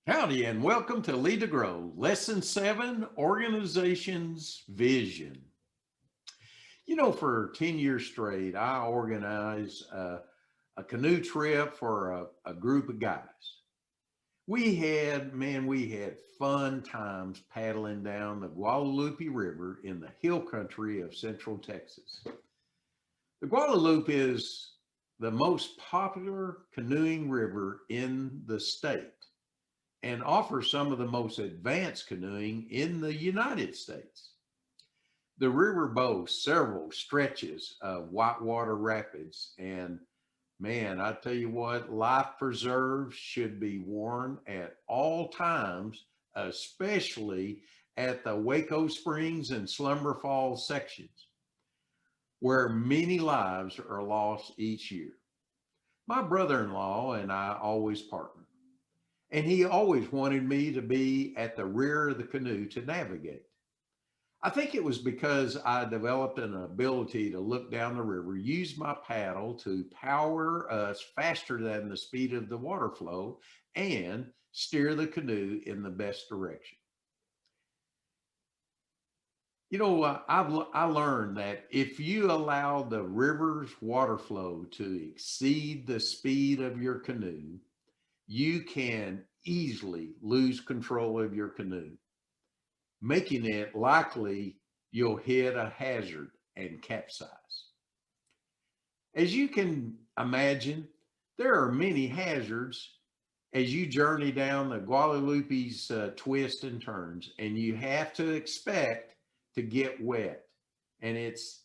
Howdy, and welcome to Lead to Grow, Lesson 7 Organization's Vision. For 10 years straight, I organized a canoe trip for a group of guys. We had fun times paddling down the Guadalupe River in the hill country of central Texas. The Guadalupe is the most popular canoeing river in the state and offers some of the most advanced canoeing in the United States. The river boasts several stretches of whitewater rapids, and man, I tell you what, life preserves should be worn at all times, especially at the Waco Springs and Slumber Falls sections, where many lives are lost each year. My brother-in-law and I always partner, and he always wanted me to be at the rear of the canoe to navigate. I think it was because I developed an ability to look down the river, use my paddle to power us faster than the speed of the water flow, and steer the canoe in the best direction. I learned that if you allow the river's water flow to exceed the speed of your canoe, you can easily lose control of your canoe, making it likely you'll hit a hazard and capsize. As you can imagine, there are many hazards as you journey down the Guadalupe's twists and turns, and you have to expect to get wet. And it's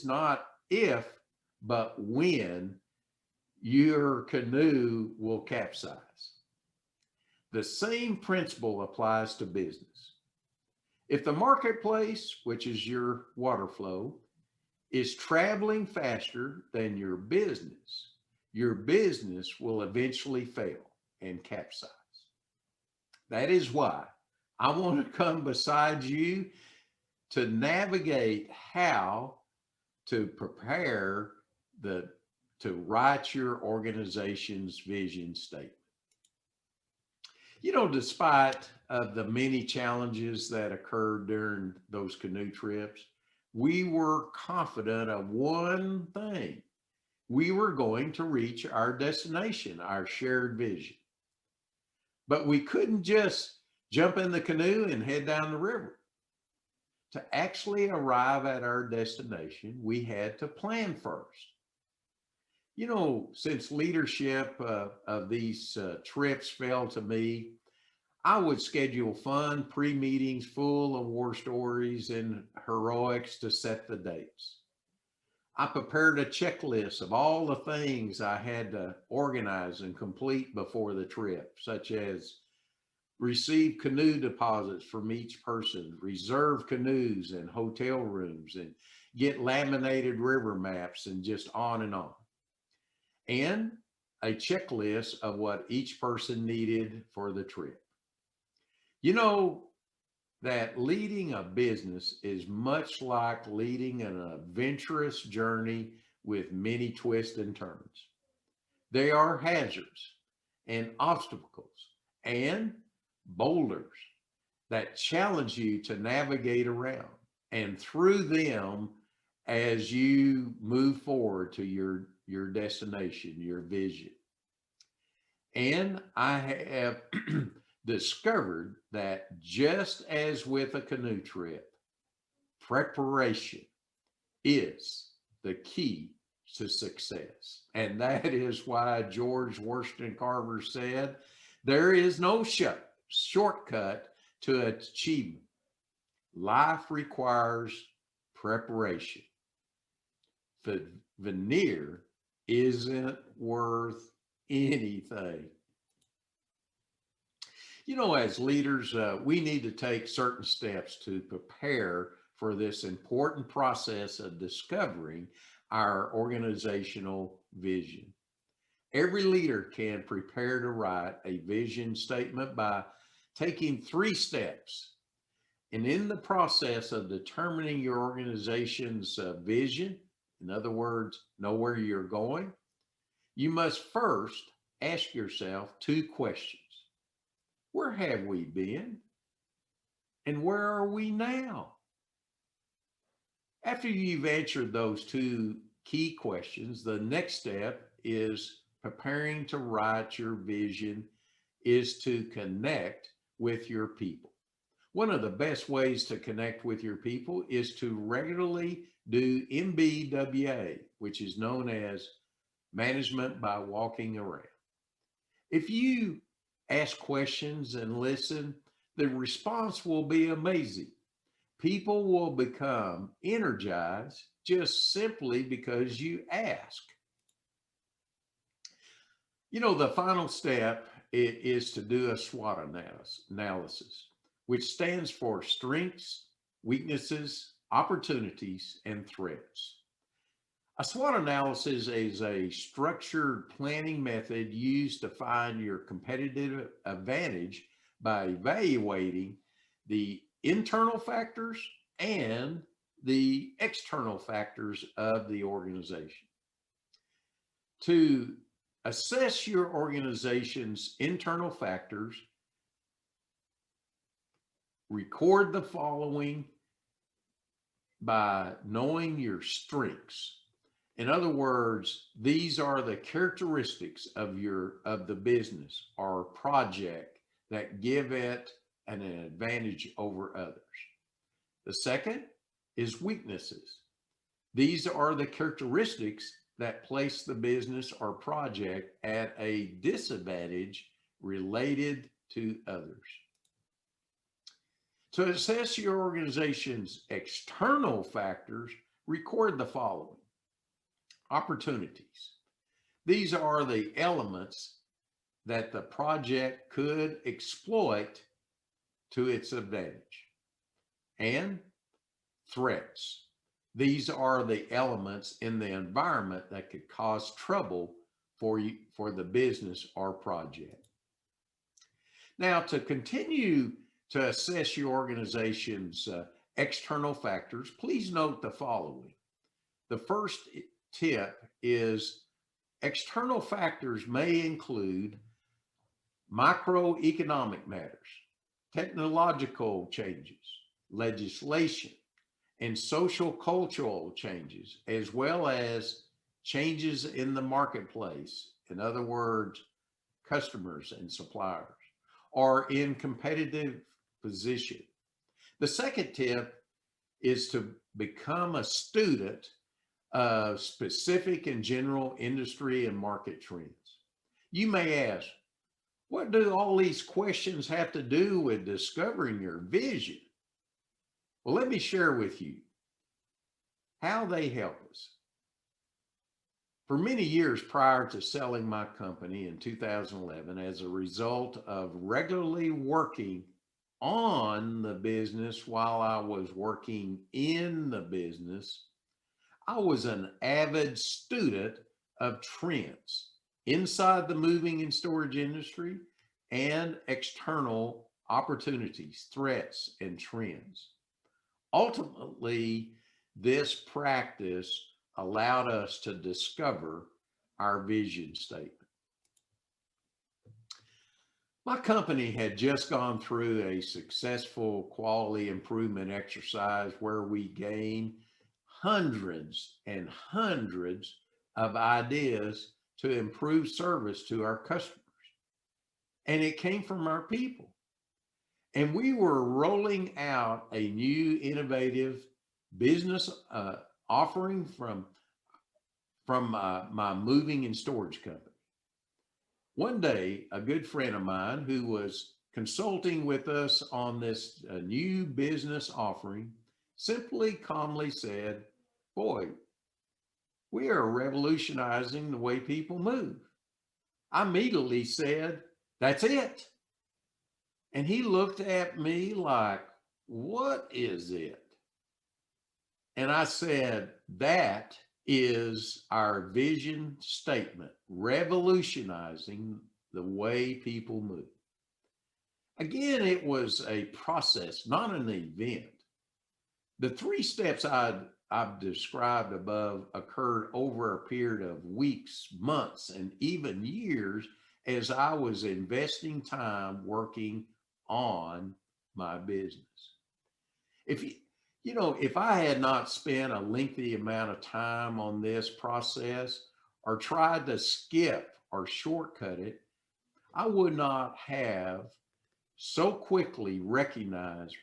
not if, but when your canoe will capsize. The same principle applies to business. If the marketplace, which is your water flow, is traveling faster than your business will eventually fail and capsize. That is why I want to come beside you to navigate how to prepare to write your organization's vision statement. Despite of the many challenges that occurred during those canoe trips, we were confident of one thing. We were going to reach our destination, our shared vision. But we couldn't just jump in the canoe and head down the river. To actually arrive at our destination, we had to plan first. Since leadership of these trips fell to me, I would schedule fun pre-meetings full of war stories and heroics to set the dates. I prepared a checklist of all the things I had to organize and complete before the trip, such as receive canoe deposits from each person, reserve canoes and hotel rooms, and get laminated river maps, and just on and on. And a checklist of what each person needed for the trip. You know that leading a business is much like leading an adventurous journey with many twists and turns. They are hazards and obstacles and boulders that challenge you to navigate around and through them as you move forward to your destination, your vision. And I have discovered that just as with a canoe trip, preparation is the key to success. And that is why George Washington Carver said, there is no shortcut to achievement. Life requires preparation. The veneer isn't worth anything. As leaders, we need to take certain steps to prepare for this important process of discovering our organizational vision. Every leader can prepare to write a vision statement by taking 3 steps. And in the process of determining your organization's vision, in other words, know where you're going, you must first ask yourself 2 questions. Where have we been? And where are we now? After you've answered those two key questions, the next step is preparing to write your vision, is to connect with your people. One of the best ways to connect with your people is to regularly do MBWA, which is known as management by walking around. If you ask questions and listen, the response will be amazing. People will become energized just simply because you ask. You know, the final step is to do a SWOT analysis, which stands for strengths, weaknesses, opportunities, and threats. A SWOT analysis is a structured planning method used to find your competitive advantage by evaluating the internal factors and the external factors of the organization. To assess your organization's internal factors, record the following by knowing your strengths. In other words, these are the characteristics of the business or project that give it an advantage over others. The second is weaknesses. These are the characteristics that place the business or project at a disadvantage related to others. To assess your organization's external factors, record the following. Opportunities. These are the elements that the project could exploit to its advantage. And threats. These are the elements in the environment that could cause trouble for you, for the business or project. Now, to continue to assess your organization's external factors, please note the following. The first tip is external factors may include macroeconomic matters, technological changes, legislation, and social cultural changes, as well as changes in the marketplace. In other words, customers and suppliers are in competitive position. The second tip is to become a student of specific and general industry and market trends. You may ask, what do all these questions have to do with discovering your vision? Well, let me share with you how they help us. For many years prior to selling my company in 2011, as a result of regularly working on the business while I was working in the business, I was an avid student of trends inside the moving and storage industry and external opportunities, threats, and trends. Ultimately, this practice allowed us to discover our vision statement. My company had just gone through a successful quality improvement exercise where we gained hundreds and hundreds of ideas to improve service to our customers. And it came from our people. And we were rolling out a new innovative business offering from my moving and storage company. One day, a good friend of mine who was consulting with us on this new business offering simply calmly said, "Boy, we are revolutionizing the way people move." I immediately said, "That's it." And he looked at me like, "What is it?" And I said, "That is our vision statement, revolutionizing the way people move." Again, it was a process, not an event. The three steps I've described above occurred over a period of weeks, months, and even years as I was investing time working on my business. If if I had not spent a lengthy amount of time on this process or tried to skip or shortcut it, I would not have so quickly recognized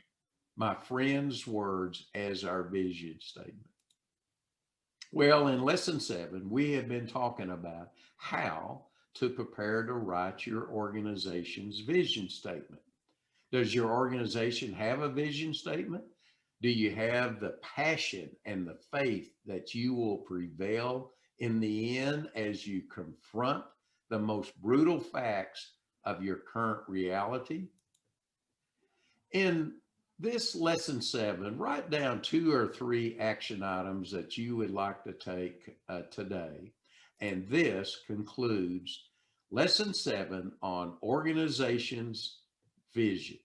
my friend's words as our vision statement. Well, in lesson 7, we have been talking about how to prepare to write your organization's vision statement. Does your organization have a vision statement? Do you have the passion and the faith that you will prevail in the end as you confront the most brutal facts of your current reality? In this lesson 7, write down 2 or 3 action items that you would like to take today. And this concludes lesson 7 on organizations vision.